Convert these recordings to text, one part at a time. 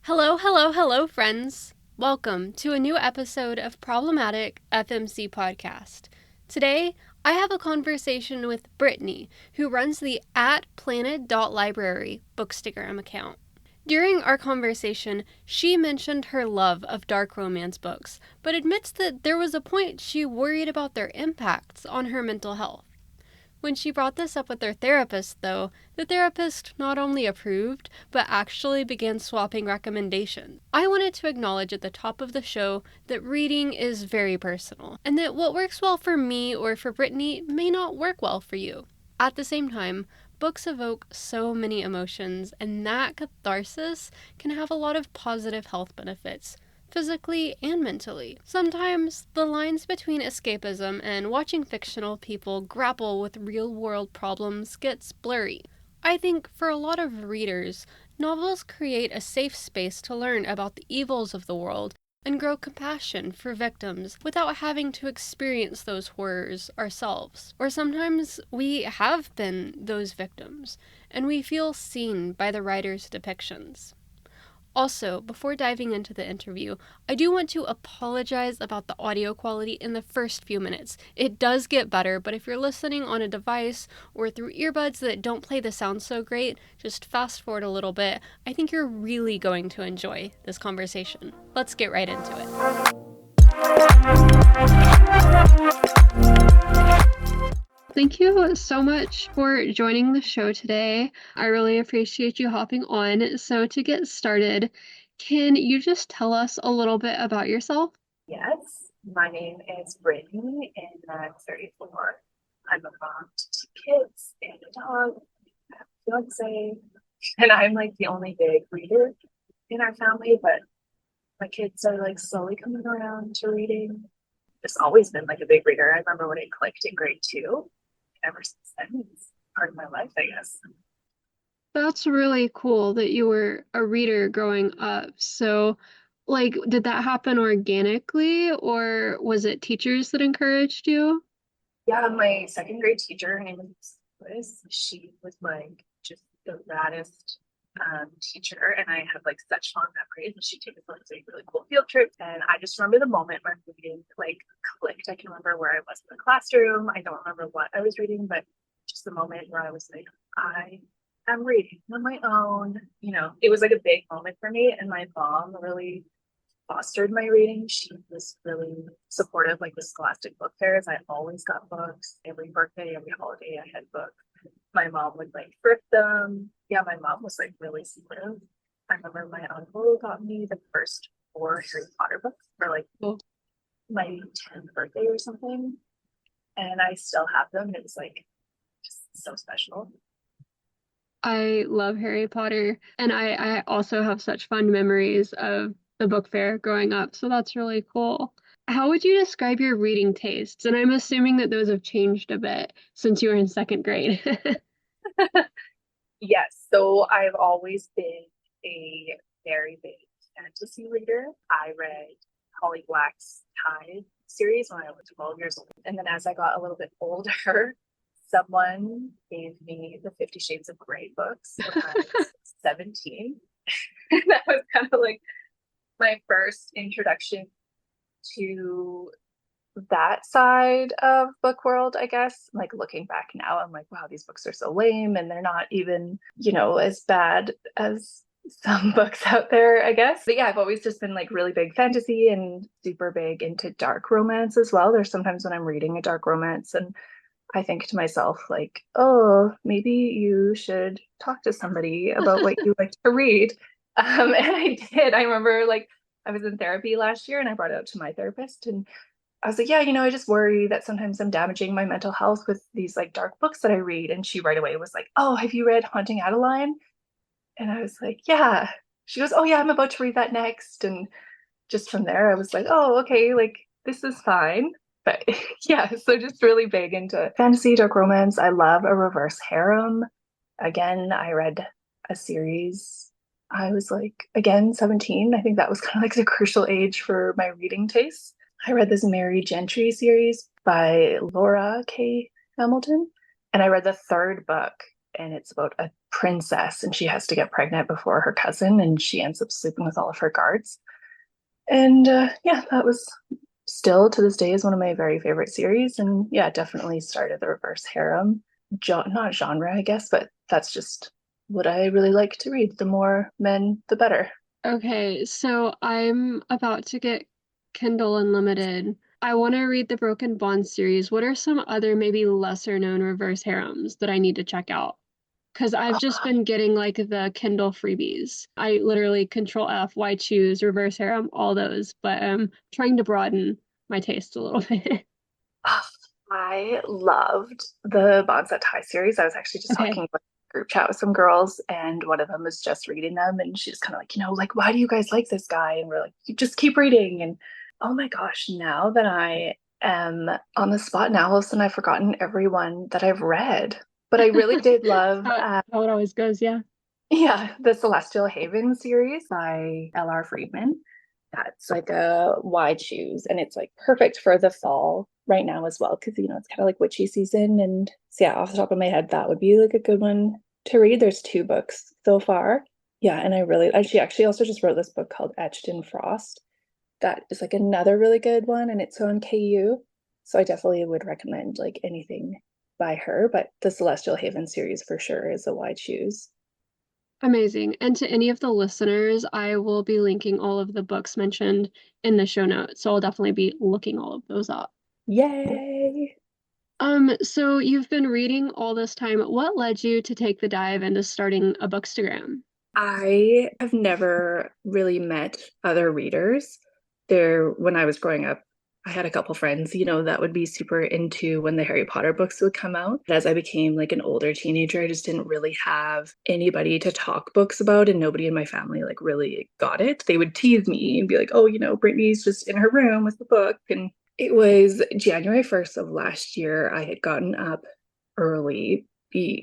Hello, hello, hello, friends. Welcome to a new episode of Problematic FMC Podcast. Today, I have a conversation with Brittany, who runs the planted.library bookstagram account. During our conversation, she mentioned her love of dark romance books, but admits that there was a point she worried about their impacts on her mental health. When she brought this up with her therapist, though, the therapist not only approved, but actually began swapping recommendations. I wanted to acknowledge at the top of the show that reading is very personal, and that what works well for me or for Brittany may not work well for you. At the same time, books evoke so many emotions, and that catharsis can have a lot of positive health benefits, physically and mentally. Sometimes the lines between escapism and watching fictional people grapple with real-world problems gets blurry. I think for a lot of readers, novels create a safe space to learn about the evils of the world and grow compassion for victims without having to experience those horrors ourselves. Or sometimes we have been those victims, and we feel seen by the writer's depictions. Also, before diving into the interview, I do want to apologize about the audio quality in the first few minutes. It does get better, but if you're listening on a device or through earbuds that don't play the sound so great, just fast forward a little bit. I think you're really going to enjoy this conversation. Let's get right into it. Thank you so much for joining the show today. I really appreciate you hopping on. So to get started, can you just tell us a little bit about yourself? Yes, my name is Brittany and I'm 34. I'm a mom to two kids and a dog, I have a fiance, and I'm like the only big reader in our family, but my kids are like slowly coming around to reading. Just always been like a big reader. I remember when it clicked in grade 2. Ever since then, it's part of my life, I guess. That's really cool that you were a reader growing up. So, did that happen organically, or was it teachers that encouraged you? Yeah, my second grade teacher, her name was Liz. She was like just the raddest teacher, and I have like such fond memories. And she took us on like really cool field trips, and I just remember the moment when reading like clicked. I can remember where I was in the classroom. I don't remember what I was reading, but just the moment where I was like, I am reading on my own. It was like a big moment for me, and my mom really fostered my reading. She was really supportive, like the Scholastic book fairs. I always got books. Every birthday, every holiday, I had books. My mom would like thrift them. Yeah, my mom was like really supportive. I remember my uncle got me the first 4 Harry Potter books for like my 10th birthday or something. And I still have them. And it was like just so special. I love Harry Potter, and I also have such fond memories of the book fair growing up, so that's really cool. How would you describe your reading tastes? And I'm assuming that those have changed a bit since you were in second grade. Yes, so I've always been a very big fantasy reader. I read Holly Black's Tide series when I was 12 years old. And then as I got a little bit older, someone gave me the 50 Shades of Grey books when I was 17. And that was kind of like my first introduction to that side of book world, I guess. Like looking back now, I'm like, wow, these books are so lame and they're not even, as bad as some books out there, I guess. But yeah, I've always just been like really big fantasy and super big into dark romance as well. There's sometimes when I'm reading a dark romance and I think to myself, like, oh, maybe you should talk to somebody about what you like to read. And I did. I remember like I was in therapy last year and I brought it up to my therapist and I was like, yeah, I just worry that sometimes I'm damaging my mental health with these like dark books that I read. And she right away was like, oh, have you read Haunting Adeline? And I was like, yeah. She goes, oh, yeah, I'm about to read that next. And just from there, I was like, oh, okay, like this is fine. But yeah, so just really big into fantasy, dark romance. I love a reverse harem. Again, I read a series. I was like, again, 17. I think that was kind of like the crucial age for my reading taste. I read this Mary Gentry series by Laura K. Hamilton, and I read the third book, and it's about a princess and she has to get pregnant before her cousin and she ends up sleeping with all of her guards. And yeah, that was still to this day is one of my very favorite series. And yeah, definitely started the reverse harem. Not genre, I guess, but that's just what I really like to read. The more men, the better. Okay, so I'm about to get Kindle Unlimited. I want to read the Broken Bond series. What are some other maybe lesser known reverse harems that I need to check out? Because I've just been getting like the Kindle freebies. I literally control F, Y choose, reverse harem, all those, but I'm trying to broaden my taste a little bit. I loved the Bonds That Tie series. I was actually just Okay. talking about a group chat with some girls, and one of them was just reading them, and she's kind of like, like, why do you guys like this guy? And we're like, you just keep reading. And oh my gosh, now that I am on the spot now, all of a sudden I've forgotten everyone that I've read. But I really did love, How it always goes, yeah. yeah, the Celestial Haven series by L.R. Friedman. That's like a wide choose, and it's like perfect for the fall right now as well because it's kind of like witchy season. And so yeah, off the top of my head, that would be like a good one to read. There's two books so far. Yeah, and she actually also just wrote this book called Etched in Frost. That is like another really good one, and it's on KU. So I definitely would recommend like anything by her, but the Celestial Haven series for sure is a wide choose. Amazing. And to any of the listeners, I will be linking all of the books mentioned in the show notes. So I'll definitely be looking all of those up. Yay! So you've been reading all this time. What led you to take the dive into starting a bookstagram? I have never really met other readers. When I was growing up, I had a couple friends, that would be super into when the Harry Potter books would come out. But as I became like an older teenager, I just didn't really have anybody to talk books about, and nobody in my family like really got it. They would tease me and be like, "Oh, Brittany's just in her room with the book." And it was January 1st of last year. I had gotten up early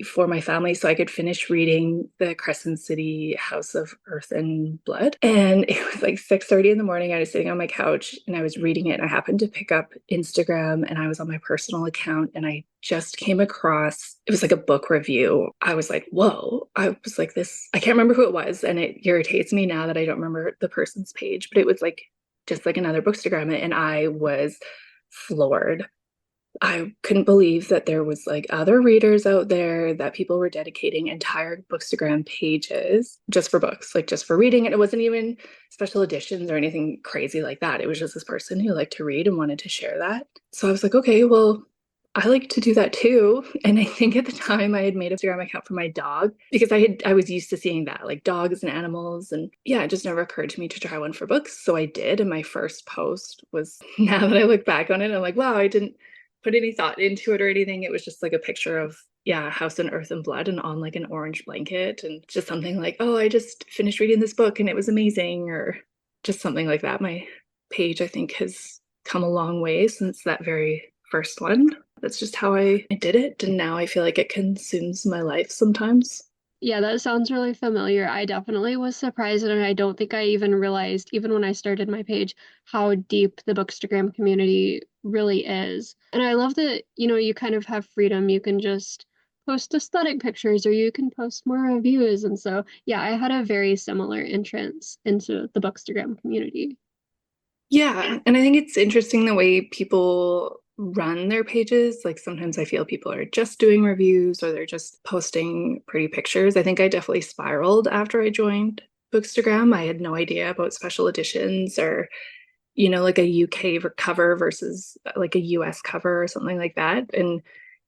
for my family so I could finish reading the Crescent City House of Earth and Blood. And it was like 6:30 in the morning. I was sitting on my couch and I was reading it. And I happened to pick up Instagram and I was on my personal account and I just came across it was like a book review. I was like, whoa. I was like this, I can't remember who it was. And it irritates me now that I don't remember the person's page, but it was like just like another bookstagram. And I was floored. I couldn't believe that there was like other readers out there, that people were dedicating entire bookstagram pages just for books, like just for reading. And it wasn't even special editions or anything crazy like that. It was just this person who liked to read and wanted to share that. So I was like, okay, well, I like to do that too. And I think at the time I had made a Instagram account for my dog because I was used to seeing that, like dogs and animals. And yeah, it just never occurred to me to try one for books. So I did. And my first post was now that I look back on it, I'm like, wow, I didn't put any thought into it or anything. It was just like a picture of, yeah, House and Earth and Blood and on like an orange blanket and just something like, oh, I just finished reading this book and it was amazing, or just something like that. My page, I think, has come a long way since that very first one. That's just how I did it. And now I feel like it consumes my life sometimes. Yeah, that sounds really familiar. I definitely was surprised, and I don't think I even realized, even when I started my page, how deep the Bookstagram community really is. And I love that, you kind of have freedom. You can just post aesthetic pictures or you can post more reviews. And so, yeah, I had a very similar entrance into the Bookstagram community. Yeah, and I think it's interesting the way people run their pages. Like sometimes I feel people are just doing reviews or they're just posting pretty pictures. I think I definitely spiraled after I joined Bookstagram. I had no idea about special editions or, like a UK cover versus like a US cover or something like that. And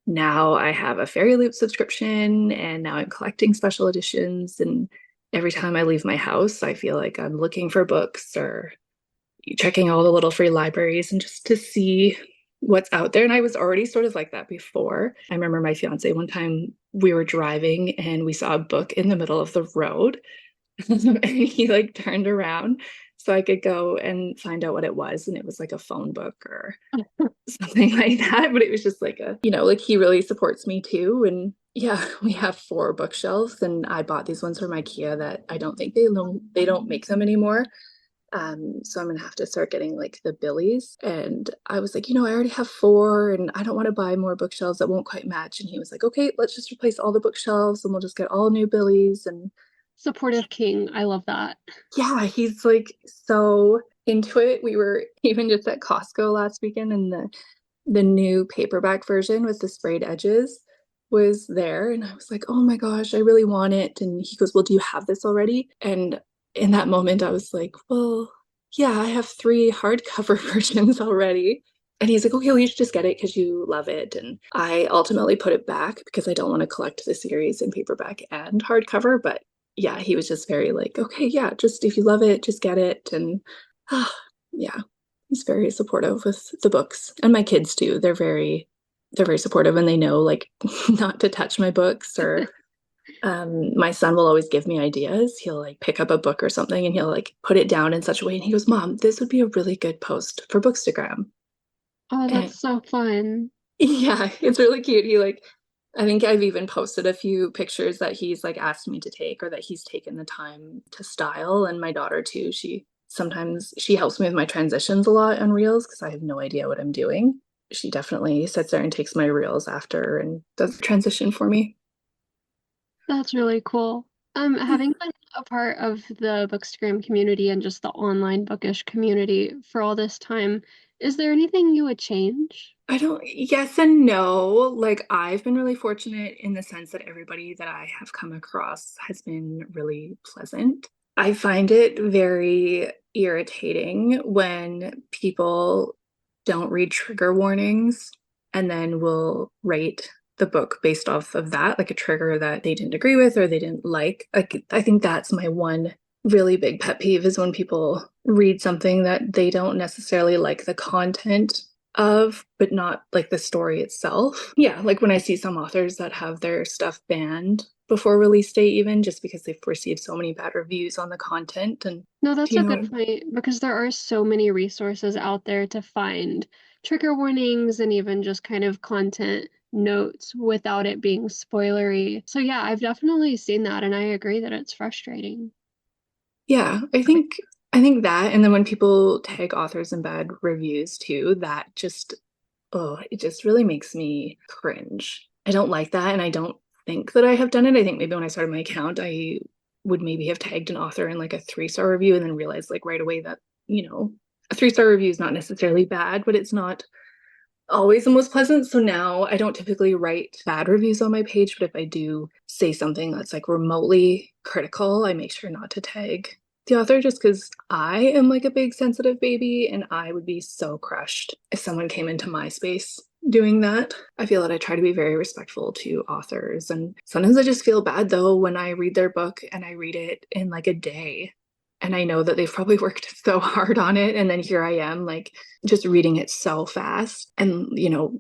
now I have a Fairy Loot subscription and now I'm collecting special editions. And every time I leave my house, I feel like I'm looking for books or checking all the little free libraries and just to see what's out there. And I was already sort of like that before. I remember my fiance one time we were driving and we saw a book in the middle of the road and he like turned around so I could go and find out what it was. And it was like a phone book or something like that. But it was just like like he really supports me too. And yeah, we have 4 bookshelves and I bought these ones from IKEA that I don't think they don't make them anymore. So I'm gonna have to start getting like the Billies. And I was like, I already have four and I don't want to buy more bookshelves that won't quite match. And he was like, okay, let's just replace all the bookshelves and we'll just get all new Billies. And Supportive king. I love that. yeah, he's like so into it. We were even just at Costco last weekend and the new paperback version with the sprayed edges was there. And I was like, oh my gosh, I really want it. And he goes, well, do you have this already? And in that moment, I was like, well, yeah, I have three hardcover versions already. And he's like, okay, well, you should just get it because you love it. And I ultimately put it back because I don't want to collect the series in paperback and hardcover. But yeah, he was just very like, okay, yeah, just if you love it, just get it. And yeah, he's very supportive with the books and my kids too. They're very supportive and they know like not to touch my books or my son will always give me ideas. He'll like pick up a book or something and he'll like put it down in such a way and he goes, Mom, this would be a really good post for bookstagram. Oh, And that's so fun. yeah, it's really cute. He like I think I've even posted a few pictures that he's like asked me to take or that he's taken the time to style. And my daughter too, she helps me with my transitions a lot on reels because I have no idea what I'm doing. She definitely sits there and takes my reels after and does the transition for me. That's really cool. Having been a part of the Bookstagram community and just the online bookish community for all this time, is there anything you would change? I don't, yes and no. Like, I've been really fortunate in the sense that everybody that I have come across has been really pleasant. I find it very irritating when people don't read trigger warnings and then will rate the book based off of that, like a trigger that they didn't agree with or they didn't like. Like, I think that's my one really big pet peeve is when people read something that they don't necessarily like the content of, but not like the story itself. Yeah, like when I see some authors that have their stuff banned before release date, even just because they've received so many bad reviews on the content. And No, do that's you a know good what? point because there are so many resources out there to find trigger warnings and even just kind of content notes without it being spoilery. So yeah, I've definitely seen that and I agree that it's frustrating. Yeah, I think that, and then when people tag authors in bad reviews too, that just it just really makes me cringe. I don't like that, and I don't think that I have done it. I think maybe when I started my account, I would maybe have tagged an author in like a 3-star review and then realized like right away that, a 3-star review is not necessarily bad, but it's not always the most pleasant. So now I don't typically write bad reviews on my page, but if I do say something that's like remotely critical, I make sure not to tag the author just because I am like a big sensitive baby and I would be so crushed if someone came into my space doing that. I feel that I try to be very respectful to authors. And sometimes I just feel bad though when I read their book and I read it in like a day. And I know that they've probably worked so hard on it. And then here I am, like, just reading it so fast and,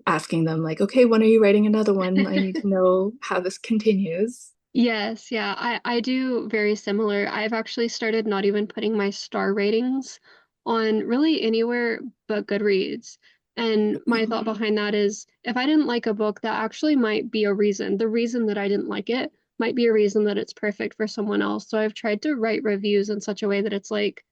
asking them, like, okay, when are you writing another one? I need to know how this continues. Yes, yeah, I do very similar. I've actually started not even putting my star ratings on really anywhere but Goodreads. And my thought behind that is if I didn't like a book, that actually might be a reason. The reason that I didn't like it might be a reason that it's perfect for someone else. So I've tried to write reviews in such a way that it's like,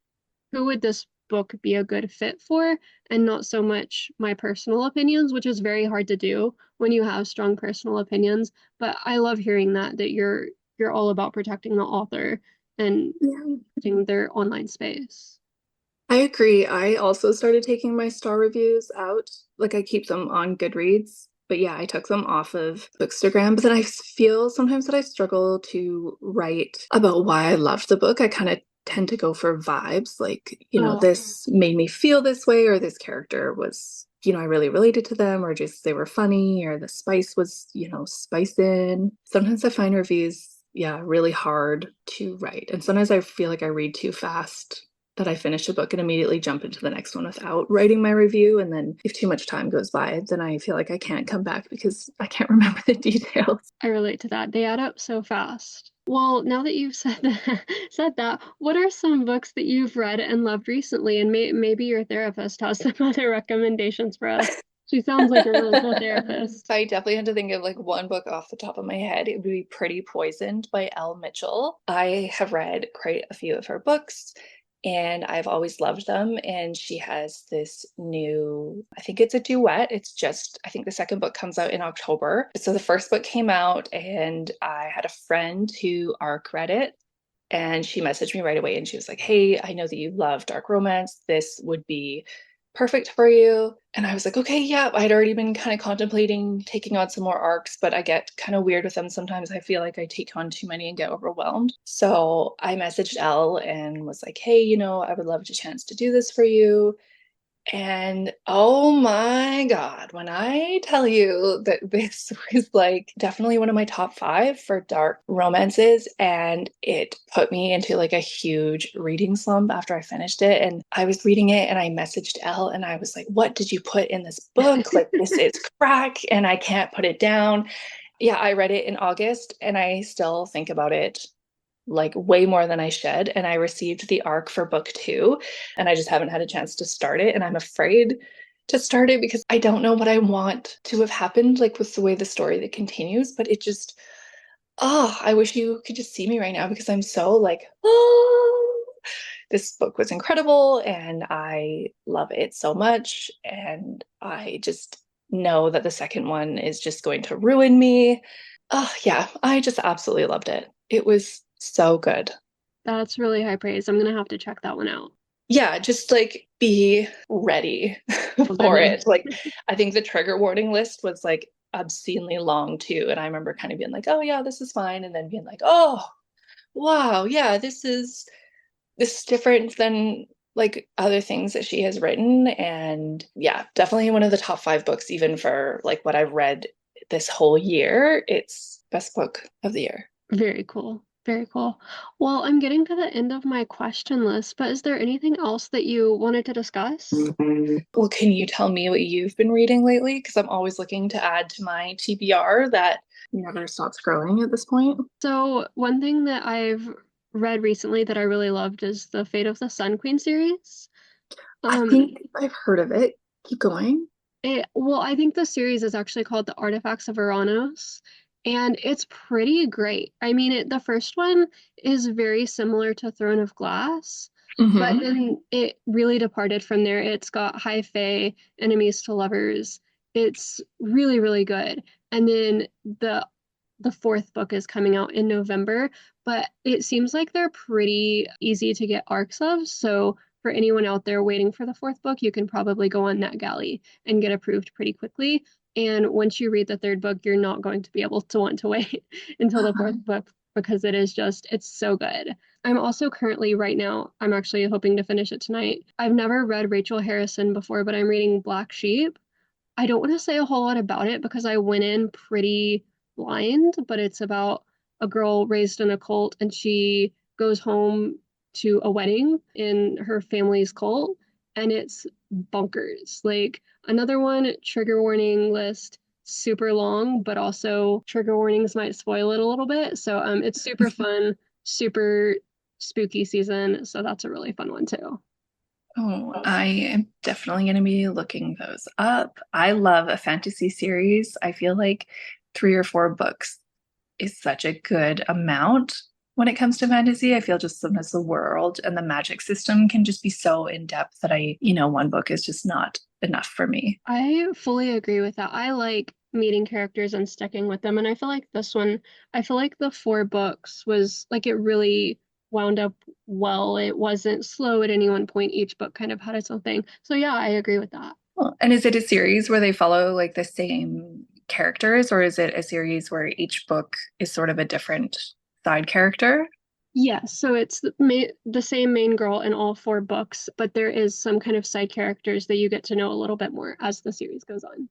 who would this book be a good fit for, and not so much my personal opinions, which is very hard to do when you have strong personal opinions. But I love hearing that you're all about protecting the author and Yeah. protecting their online space. I agree. I also started taking my star reviews out. Like I keep them on Goodreads, but yeah, I took them off of Bookstagram. But then I feel sometimes that I struggle to write about why I loved the book. I kind of tend to go for vibes, like, Oh, this made me feel this way, or this character was, I really related to them, or just they were funny, or the spice was, spice in. Sometimes I find reviews, yeah, really hard to write. And sometimes I feel like I read too fast that I finish a book and immediately jump into the next one without writing my review. And then if too much time goes by, then I feel like I can't come back because I can't remember the details. I relate to that. They add up so fast. Well, now that you've said that, what are some books that you've read and loved recently? And maybe your therapist has some other recommendations for us. She sounds like a really cool therapist. I definitely had to think of like one book off the top of my head. It would be Pretty Poisoned by Elle Mitchell. I have read quite a few of her books, and I've always loved them. And she has this new, I think it's a duet. It's just, I think the second book comes out in October. So the first book came out, and I had a friend who ARC read it. And she messaged me right away and she was like, "Hey, I know that you love dark romance. This would be perfect for you." And I was like, "Okay, yeah." I'd already been kind of contemplating taking on some more arcs, but I get kind of weird with them sometimes. I feel like I take on too many and get overwhelmed. So I messaged Elle and was like, "Hey, I would love a chance to do this for you." And oh my God, when I tell you that this was like definitely one of my top 5 for dark romances, and it put me into like a huge reading slump after I finished it. And I was reading it and I messaged Elle and I was like, "What did you put in this book? Like, this is crack and I can't put it down." Yeah, I read it in August and I still think about it like way more than I should. And I received the arc for book 2, and I just haven't had a chance to start it. And I'm afraid to start it because I don't know what I want to have happened, like with the way the story that continues. But it just, oh, I wish you could just see me right now because I'm so like, oh, this book was incredible and I love it so much. And I just know that the second one is just going to ruin me. Oh, yeah, I just absolutely loved it. It was so good. That's really high praise. I'm gonna have to check that one out. Yeah, just like be ready Oh, for goodness. it. Like, I think the trigger warning list was like obscenely long too. And I remember kind of being like, "Oh, yeah, this is fine." And then being like, "Oh, wow, yeah, this is different than like other things that she has written." And yeah, definitely one of the top 5 books, even for like what I've read this whole year. It's best book of the year. Very cool. Very cool. Well, I'm getting to the end of my question list, but is there anything else that you wanted to discuss? Well, can you tell me what you've been reading lately? Because I'm always looking to add to my TBR that never stops growing at this point. So, one thing that I've read recently that I really loved is the Fate of the Sun Queen series. I Um, think I've heard of it. Keep going. well, I think the series is actually called The Artifacts of Uranus, and it's pretty great. I mean, the first one is very similar to Throne of Glass, but Hmm. then it really departed from there. It's got high fae, enemies to lovers. It's really, really good. And then the fourth book is coming out in November, but it seems like they're pretty easy to get arcs of. So for anyone out there waiting for the fourth book, you can probably go on NetGalley and get approved pretty quickly. And once you read the third book, you're not going to be able to want to wait until the fourth book because it's so good. I'm also currently, right now, I'm actually hoping to finish it tonight. I've never read Rachel Harrison before, but I'm reading Black Sheep. I don't want to say a whole lot about it because I went in pretty blind, but it's about a girl raised in a cult and she goes home to a wedding in her family's cult, and it's bonkers. Like another one, trigger warning list, super long, but also trigger warnings might spoil it a little bit. So it's super fun, super spooky season. So that's a really fun one too. Oh, I am definitely going to be looking those up. I love a fantasy series. I feel like 3 or 4 books is such a good amount when it comes to fantasy. I feel just sometimes the world and the magic system can just be so in depth that one book is just not enough for me. I fully agree with that. I like meeting characters and sticking with them. And I feel like this one, I feel like the 4 books was like it really wound up well. It wasn't slow at any one point. Each book kind of had its own thing. So yeah, I agree with that. Well, and is it a series where they follow like the same characters, or is it a series where each book is sort of a different side character? Yes, so it's the same main girl in all 4 books, but there is some kind of side characters that you get to know a little bit more as the series goes on.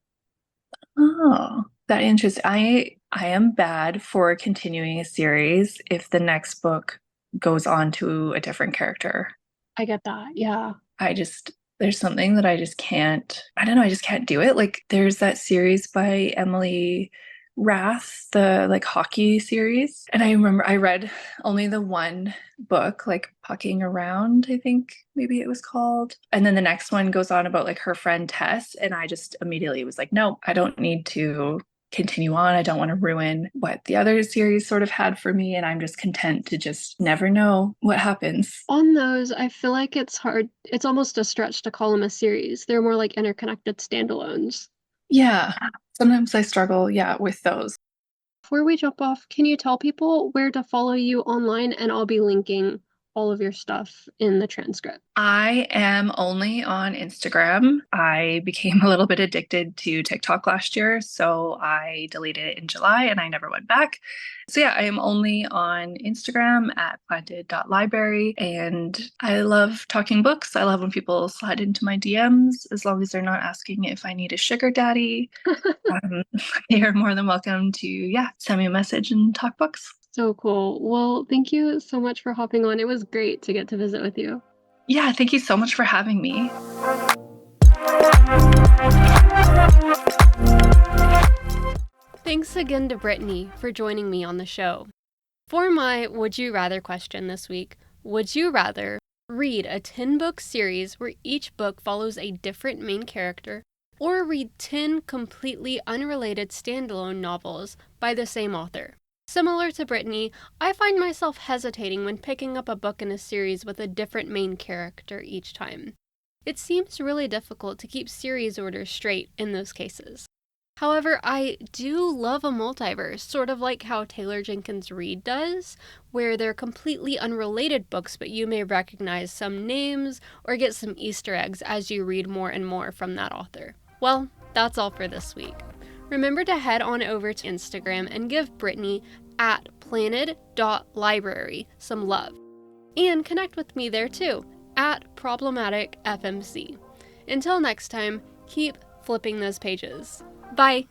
Oh, that interesting. I am bad for continuing a series if the next book goes on to a different character. I get that. Yeah. I just there's something that I just can't. I don't know, I just can't do it. Like there's that series by Emily Rath, the like hockey series. And I remember I read only the one book, like Pucking Around, I think maybe it was called. And then the next one goes on about like her friend Tess. And I just immediately was like, no, I don't need to continue on. I don't want to ruin what the other series sort of had for me, and I'm just content to just never know what happens. On those, I feel like it's hard. It's almost a stretch to call them a series. They're more like interconnected standalones. Yeah, sometimes I struggle, yeah, with those. Before we jump off, can you tell people where to follow you online? And I'll be linking all of your stuff in the transcript. I am only on Instagram. I became a little bit addicted to TikTok last year, so I deleted it in July and I never went back. So yeah, I am only on Instagram at planted.library, and I love talking books. I love when people slide into my DMs, as long as they're not asking if I need a sugar daddy. They are more than welcome to, yeah, send me a message and talk books. So cool. Well, thank you so much for hopping on. It was great to get to visit with you. Yeah, thank you so much for having me. Thanks again to Brittany for joining me on the show. For my Would You Rather question this week, would you rather read a 10-book series where each book follows a different main character, or read 10 completely unrelated standalone novels by the same author? Similar to Brittany, I find myself hesitating when picking up a book in a series with a different main character each time. It seems really difficult to keep series orders straight in those cases. However, I do love a multiverse, sort of like how Taylor Jenkins Reid does, where they're completely unrelated books, but you may recognize some names or get some Easter eggs as you read more and more from that author. Well, that's all for this week. Remember to head on over to Instagram and give Brittany at planted.library some love. And connect with me there too, at problematicfmc. Until next time, keep flipping those pages. Bye!